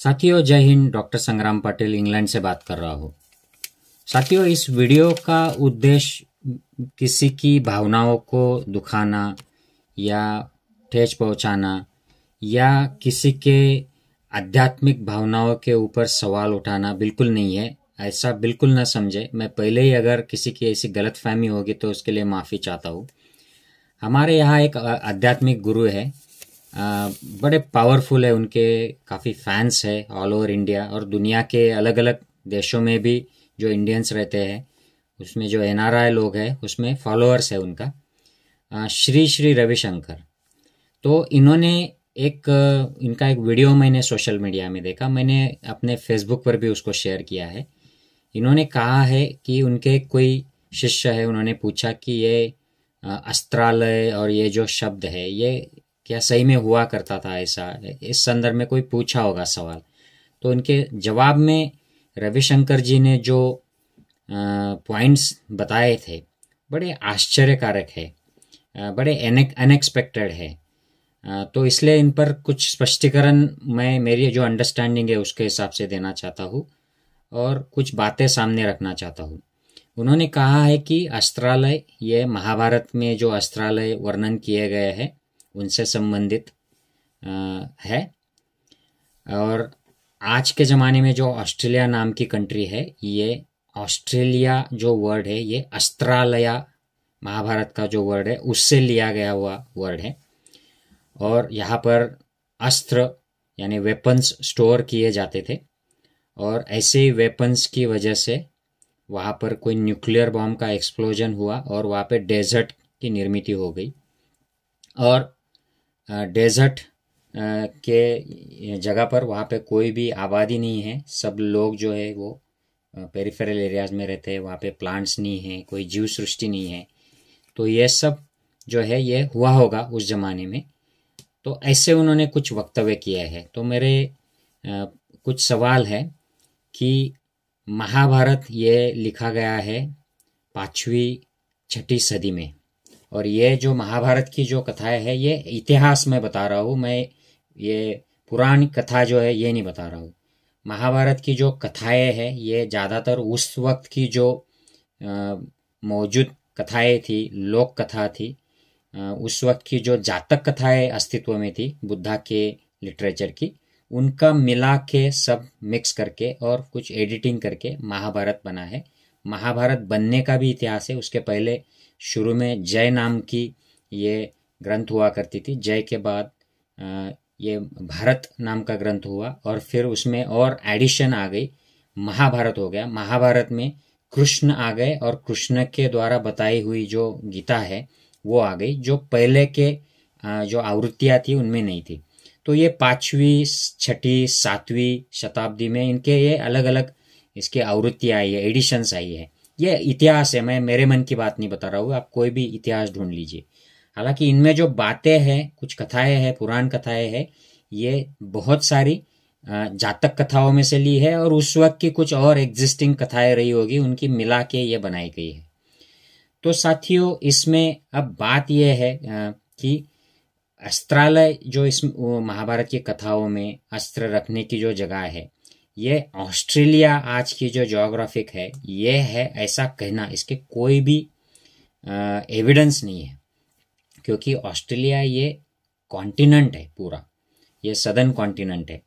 साथियों जय हिंद। डॉक्टर संग्राम पाटिल इंग्लैंड से बात कर रहा हूँ। साथियों इस वीडियो का उद्देश्य किसी की भावनाओं को दुखाना या ठेस पहुंचाना या किसी के आध्यात्मिक भावनाओं के ऊपर सवाल उठाना बिल्कुल नहीं है। ऐसा बिल्कुल ना समझे। मैं पहले ही अगर किसी की ऐसी गलतफहमी होगी तो उसके लिए माफ़ी चाहता हूँ। हमारे यहाँ एक आध्यात्मिक गुरु है, बड़े पावरफुल है, उनके काफ़ी फैंस है ऑल ओवर इंडिया और दुनिया के अलग अलग देशों में भी जो इंडियंस रहते हैं उसमें जो एनआरआई लोग हैं उसमें फॉलोअर्स है उनका, श्री श्री रविशंकर। तो इन्होंने इनका एक वीडियो मैंने सोशल मीडिया में देखा, मैंने अपने फेसबुक पर भी उसको शेयर किया है। इन्होंने कहा है कि उनके कोई शिष्य है, उन्होंने पूछा कि ये अस्त्रालय और ये जो शब्द है ये क्या सही में हुआ करता था, ऐसा इस संदर्भ में कोई पूछा होगा सवाल। तो उनके जवाब में रविशंकर जी ने जो पॉइंट्स बताए थे बड़े आश्चर्यकारक है, बड़े अनएक्सपेक्टेड है। तो इसलिए इन पर कुछ स्पष्टीकरण मैं मेरी जो अंडरस्टैंडिंग है उसके हिसाब से देना चाहता हूँ और कुछ बातें सामने रखना चाहता हूँ। उन्होंने कहा है कि अस्त्रालय, ये महाभारत में जो अस्त्रालय वर्णन किए गए हैं उनसे संबंधित है। और आज के ज़माने में जो ऑस्ट्रेलिया नाम की कंट्री है, ये ऑस्ट्रेलिया जो वर्ड है ये अस्त्रालया महाभारत का जो वर्ड है उससे लिया गया हुआ वर्ड है। और यहाँ पर अस्त्र यानी वेपन्स स्टोर किए जाते थे और ऐसे ही वेपन्स की वजह से वहाँ पर कोई न्यूक्लियर बॉम्ब का एक्सप्लोजन हुआ और वहाँ पे डेजर्ट की निर्मित हो गई। और डेजर्ट के जगह पर वहाँ पे कोई भी आबादी नहीं है, सब लोग जो है वो पेरिफेरल एरियाज में रहते हैं, वहाँ पे प्लांट्स नहीं है, कोई जीव सृष्टि नहीं है। तो ये सब जो है ये हुआ होगा उस ज़माने में। तो ऐसे उन्होंने कुछ वक्तव्य किए हैं। तो मेरे कुछ सवाल है कि महाभारत ये लिखा गया है 5वीं 6ठी सदी में, और ये जो महाभारत की जो कथाएं है ये इतिहास में बता रहा हूँ मैं, ये पुरानी कथा जो है ये नहीं बता रहा हूँ। महाभारत की जो कथाएं हैं ये ज़्यादातर उस वक्त की जो मौजूद कथाएं थी, लोक कथा थी, उस वक्त की जो जातक कथाएं अस्तित्व में थी बुद्धा के लिटरेचर की, उनका मिला के सब मिक्स करके और कुछ एडिटिंग करके महाभारत बना है। महाभारत बनने का भी इतिहास है। उसके पहले शुरू में जय नाम की ये ग्रंथ हुआ करती थी, जय के बाद ये भारत नाम का ग्रंथ हुआ और फिर उसमें और एडिशन आ गई, महाभारत हो गया। महाभारत में कृष्ण आ गए और कृष्ण के द्वारा बताई हुई जो गीता है वो आ गई, जो पहले के जो आवृत्तियाँ थी उनमें नहीं थी। तो ये 5वीं 6ठी 7वीं शताब्दी में इनके ये अलग अलग इसके आवृत्तियाँ आई है, एडिशंस आई है। ये इतिहास है, मैं मेरे मन की बात नहीं बता रहा हूँ, आप कोई भी इतिहास ढूंढ लीजिए। हालांकि इनमें जो बातें हैं, कुछ कथाएं हैं, पुराण कथाएं हैं, ये बहुत सारी जातक कथाओं में से ली है और उस वक्त की कुछ और एग्जिस्टिंग कथाएं रही होगी, उनकी मिला के ये बनाई गई है। तो साथियों इसमें अब बात यह है कि अस्त्रालय जो इस महाभारत की कथाओं में अस्त्र रखने की जो जगह है, ये ऑस्ट्रेलिया आज की जो ज्योग्राफिक है ये है ऐसा कहना, इसके कोई भी एविडेंस नहीं है, क्योंकि ऑस्ट्रेलिया ये कॉन्टिनेंट है पूरा, ये सदर्न कॉन्टिनेंट है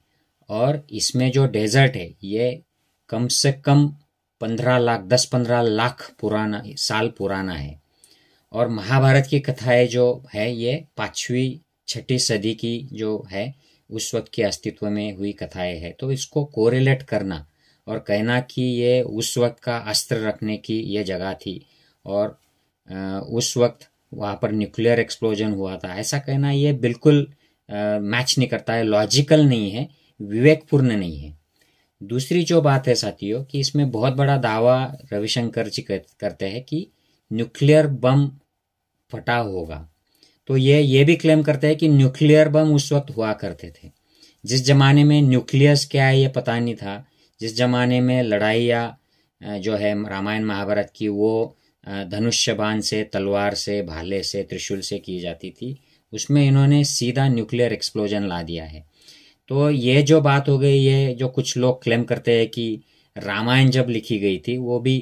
और इसमें जो डेजर्ट है ये कम से कम 10-15 लाख साल पुराना है। और महाभारत की कथाएं जो है ये 5वीं 6ठी सदी की जो है उस वक्त के अस्तित्व में हुई कथाएं हैं। तो इसको कोरिलेट करना और कहना कि ये उस वक्त का अस्त्र रखने की ये जगह थी और उस वक्त वहाँ पर न्यूक्लियर एक्सप्लोजन हुआ था, ऐसा कहना ये बिल्कुल मैच नहीं करता है, लॉजिकल नहीं है, विवेकपूर्ण नहीं है। दूसरी जो बात है साथियों कि इसमें बहुत बड़ा दावा रविशंकर जी करते हैं कि न्यूक्लियर बम फटा होगा। तो ये भी क्लेम करते हैं कि न्यूक्लियर बम उस वक्त हुआ करते थे जिस जमाने में न्यूक्लियस क्या है ये पता नहीं था, जिस जमाने में लड़ाइयाँ जो है रामायण महाभारत की वो धनुष्य बाण से, तलवार से, भाले से, त्रिशूल से की जाती थी, उसमें इन्होंने सीधा न्यूक्लियर एक्सप्लोजन ला दिया है। तो ये जो बात हो गई, ये जो कुछ लोग क्लेम करते हैं कि रामायण जब लिखी गई थी वो भी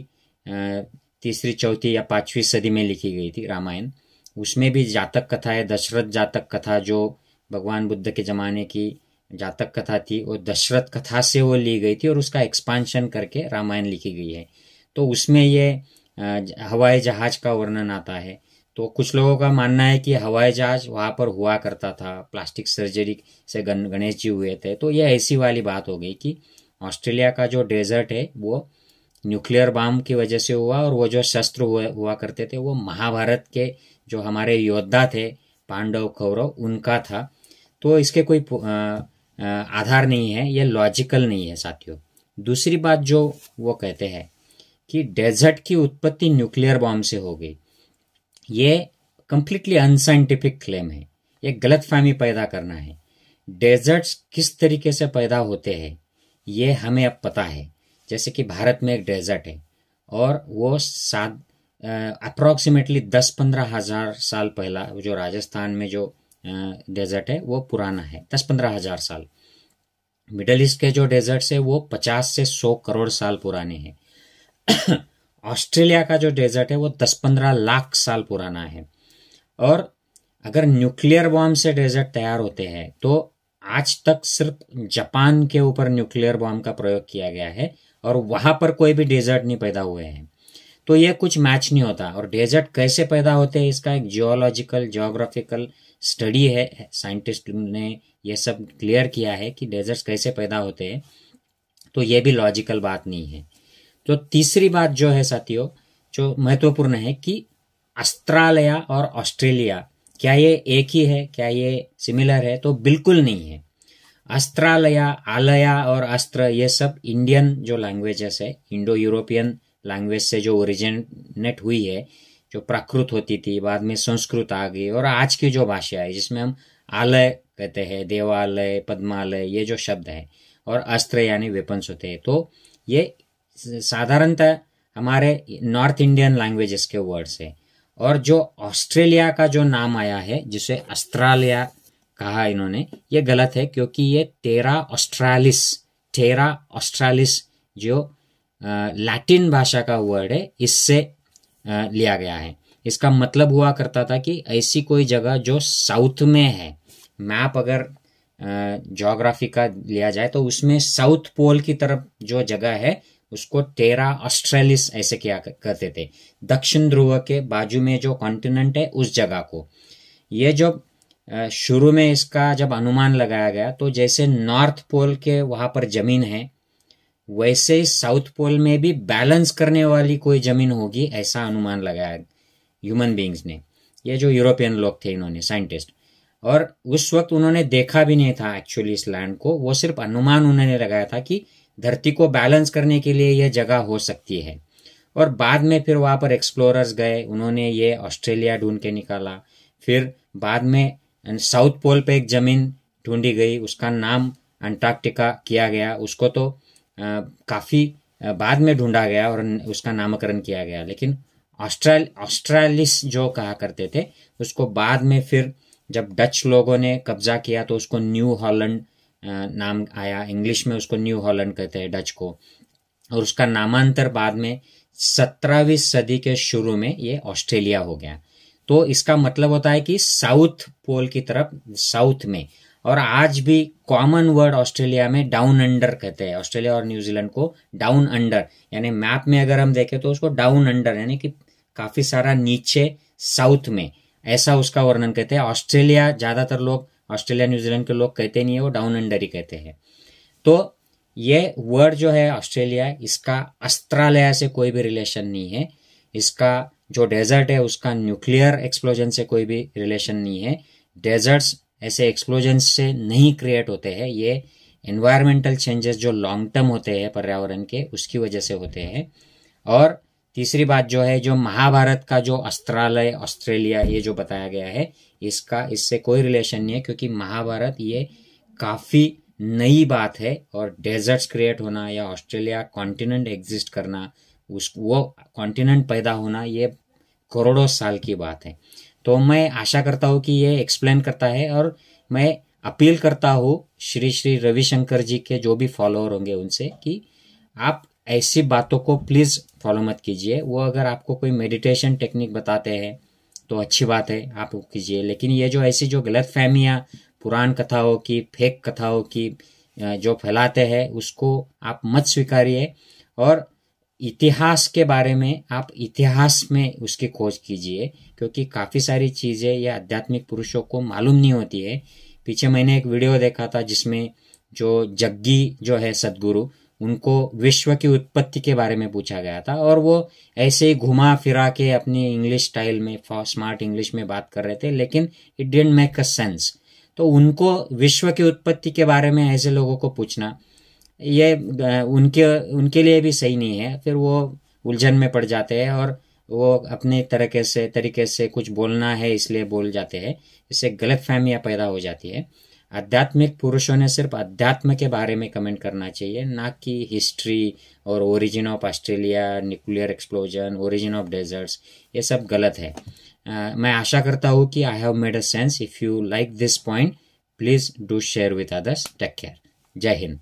तीसरी चौथी या 5वीं सदी में लिखी गई थी रामायण। उसमें भी जातक कथा है, दशरथ जातक कथा जो भगवान बुद्ध के ज़माने की जातक कथा थी, वो दशरथ कथा से वो ली गई थी और उसका एक्सपांशन करके रामायण लिखी गई है। तो उसमें ये हवाई जहाज का वर्णन आता है। तो कुछ लोगों का मानना है कि हवाई जहाज वहाँ पर हुआ करता था, प्लास्टिक सर्जरी से गणेश जी हुए थे। तो ये ऐसी वाली बात हो गई कि ऑस्ट्रेलिया का जो डेजर्ट है वो न्यूक्लियर बम की वजह से हुआ, और वो जो शस्त्र हुआ करते थे वो महाभारत के जो हमारे योद्धा थे पांडव कौरव उनका था। तो इसके कोई आधार नहीं है, ये लॉजिकल नहीं है साथियों। दूसरी बात जो वो कहते हैं कि डेजर्ट की उत्पत्ति न्यूक्लियर बॉम्ब से हो गई, ये कंप्लीटली अनसाइंटिफिक क्लेम है। ये गलतफहमी पैदा करना है। डेजर्ट्स किस तरीके से पैदा होते हैं ये हमें अब पता है। जैसे कि भारत में एक डेजर्ट है और वो अप्रॉक्सीमेटली 10-15 हजार साल पहला, जो राजस्थान में जो डेजर्ट है वो पुराना है, 10-15 हजार साल। मिडल ईस्ट के जो डेजर्ट्स है वो 50 से 100 करोड़ साल पुराने हैं। ऑस्ट्रेलिया का जो डेजर्ट है वो 10-15 लाख साल पुराना है। और अगर न्यूक्लियर बॉम्ब से डेजर्ट तैयार होते हैं तो आज तक सिर्फ जापान के ऊपर न्यूक्लियर बॉम्ब का प्रयोग किया गया है और वहां पर कोई भी डेजर्ट नहीं पैदा हुए हैं। तो ये कुछ मैच नहीं होता। और डेजर्ट कैसे पैदा होते हैं इसका एक जियोलॉजिकल जियोग्राफिकल स्टडी है, साइंटिस्ट ने ये सब क्लियर किया है कि डेजर्ट्स कैसे पैदा होते हैं। तो ये भी लॉजिकल बात नहीं है। तो तीसरी बात जो है साथियों, जो महत्वपूर्ण है कि ऑस्ट्रेलिया और ऑस्ट्रेलिया क्या ये एक ही है, क्या ये सिमिलर है? तो बिल्कुल नहीं है। ऑस्ट्रेलिया, आलया और अस्त्र ये सब इंडियन जो लैंग्वेजेस है, इंडो यूरोपियन लैंग्वेज से जो ओरिजिनेट हुई है, जो प्राकृत होती थी, बाद में संस्कृत आ गई, और आज की जो भाषा है जिसमें हम आलय कहते हैं, देवालय, पद्मालय, ये जो शब्द है, और अस्त्र यानी वेपन्स होते हैं। तो ये साधारणतः हमारे नॉर्थ इंडियन लैंग्वेजेस के वर्ड्स है। और जो ऑस्ट्रेलिया का जो नाम आया है जिसे ऑस्ट्रेलिया कहा इन्होंने, ये गलत है क्योंकि ये टेरा ऑस्ट्रालिस जो लैटिन भाषा का वर्ड है इससे लिया गया है। इसका मतलब हुआ करता था कि ऐसी कोई जगह जो साउथ में है, मैप अगर ज्योग्राफी का लिया जाए तो उसमें साउथ पोल की तरफ जो जगह है उसको टेरा ऑस्ट्रेलिस ऐसे किया करते थे। दक्षिण ध्रुव के बाजू में जो कॉन्टिनेंट है उस जगह को। ये जब शुरू में इसका जब अनुमान लगाया गया तो जैसे नॉर्थ पोल के वहां पर जमीन है वैसे ही साउथ पोल में भी बैलेंस करने वाली कोई जमीन होगी, ऐसा अनुमान लगाया ह्यूमन बींग्स ने। ये जो यूरोपियन लोग थे इन्होंने, साइंटिस्ट, और उस वक्त उन्होंने देखा भी नहीं था एक्चुअली इस लैंड को, वो सिर्फ अनुमान उन्होंने लगाया था कि धरती को बैलेंस करने के लिए यह जगह हो सकती है। और बाद में फिर वहां पर एक्सप्लोरर्स गए, उन्होंने ये ऑस्ट्रेलिया ढूंढ के निकाला। फिर बाद में साउथ पोल पे एक जमीन ढूंढी गई, उसका नाम अंटार्कटिका किया गया। उसको तो काफी बाद में ढूंढा गया और उसका नामकरण किया गया, लेकिन ऑस्ट्रेलिस जो कहा करते थे उसको बाद में फिर जब डच लोगों ने कब्जा किया तो उसको न्यू हॉलैंड नाम आया। इंग्लिश में उसको न्यू हॉलैंड कहते हैं डच को, और उसका नामांतर बाद में 17वीं सदी के शुरू में ये ऑस्ट्रेलिया हो गया। तो इसका मतलब होता है कि साउथ पोल की तरफ, साउथ में। और आज भी कॉमन वर्ड ऑस्ट्रेलिया में डाउन अंडर कहते हैं। ऑस्ट्रेलिया और न्यूजीलैंड को डाउन अंडर, यानी मैप में अगर हम देखें तो उसको डाउन अंडर यानी कि काफी सारा नीचे साउथ में, ऐसा उसका वर्णन कहते हैं। ऑस्ट्रेलिया ज्यादातर लोग, ऑस्ट्रेलिया न्यूजीलैंड के लोग कहते नहीं है, वो डाउन अंडर ही कहते हैं। तो ये वर्ड जो है ऑस्ट्रेलिया, इसका ऑस्ट्रेलिया से कोई भी रिलेशन नहीं है। इसका जो डेजर्ट है उसका न्यूक्लियर एक्सप्लोजन से कोई भी रिलेशन नहीं है। डेजर्ट्स ऐसे एक्सप्लोजन से नहीं क्रिएट होते हैं, ये एनवायरमेंटल चेंजेस जो लॉन्ग टर्म होते हैं पर्यावरण के, उसकी वजह से होते हैं। और तीसरी बात जो है, जो महाभारत का जो ऑस्ट्रेलिया ये जो बताया गया है, इससे कोई रिलेशन नहीं है, क्योंकि महाभारत ये काफी नई बात है। और डेजर्ट्स क्रिएट होना या ऑस्ट्रेलिया कॉन्टिनेंट एग्जिस्ट करना, वो कॉन्टिनेंट पैदा होना, ये करोड़ों साल की बात है। तो मैं आशा करता हूँ कि ये एक्सप्लेन करता है। और मैं अपील करता हूँ श्री श्री रविशंकर जी के जो भी फॉलोअर होंगे उनसे कि आप ऐसी बातों को प्लीज़ फॉलो मत कीजिए। वो अगर आपको कोई मेडिटेशन टेक्निक बताते हैं तो अच्छी बात है, आप वो कीजिए, लेकिन ये जो ऐसी जो गलत फहमियाँ पुराण कथाओं की, फेक कथाओं की जो फैलाते हैं उसको आप मत स्वीकारिए। और इतिहास के बारे में आप इतिहास में उसकी खोज कीजिए, क्योंकि काफ़ी सारी चीज़ें ये आध्यात्मिक पुरुषों को मालूम नहीं होती है। पीछे मैंने एक वीडियो देखा था जिसमें जो जग्गी जो है सदगुरु, उनको विश्व की उत्पत्ति के बारे में पूछा गया था और वो ऐसे ही घुमा फिरा के अपनी इंग्लिश स्टाइल में स्मार्ट इंग्लिश में बात कर रहे थे, लेकिन it didn't make a sense. तो उनको विश्व की उत्पत्ति के बारे में ऐसे लोगों को पूछना ये उनके लिए भी सही नहीं है। फिर वो उलझन में पड़ जाते हैं और वो अपने तरीके से कुछ बोलना है इसलिए बोल जाते हैं, इससे गलत फहमियाँ पैदा हो जाती है। आध्यात्मिक पुरुषों ने सिर्फ अध्यात्म के बारे में कमेंट करना चाहिए, ना कि हिस्ट्री और origin of Australia, nuclear explosion, origin of deserts, ये सब गलत है। मैं आशा करता हूँ कि I have made a sense. If you like this point please do share with others. Take care. जय हिंद।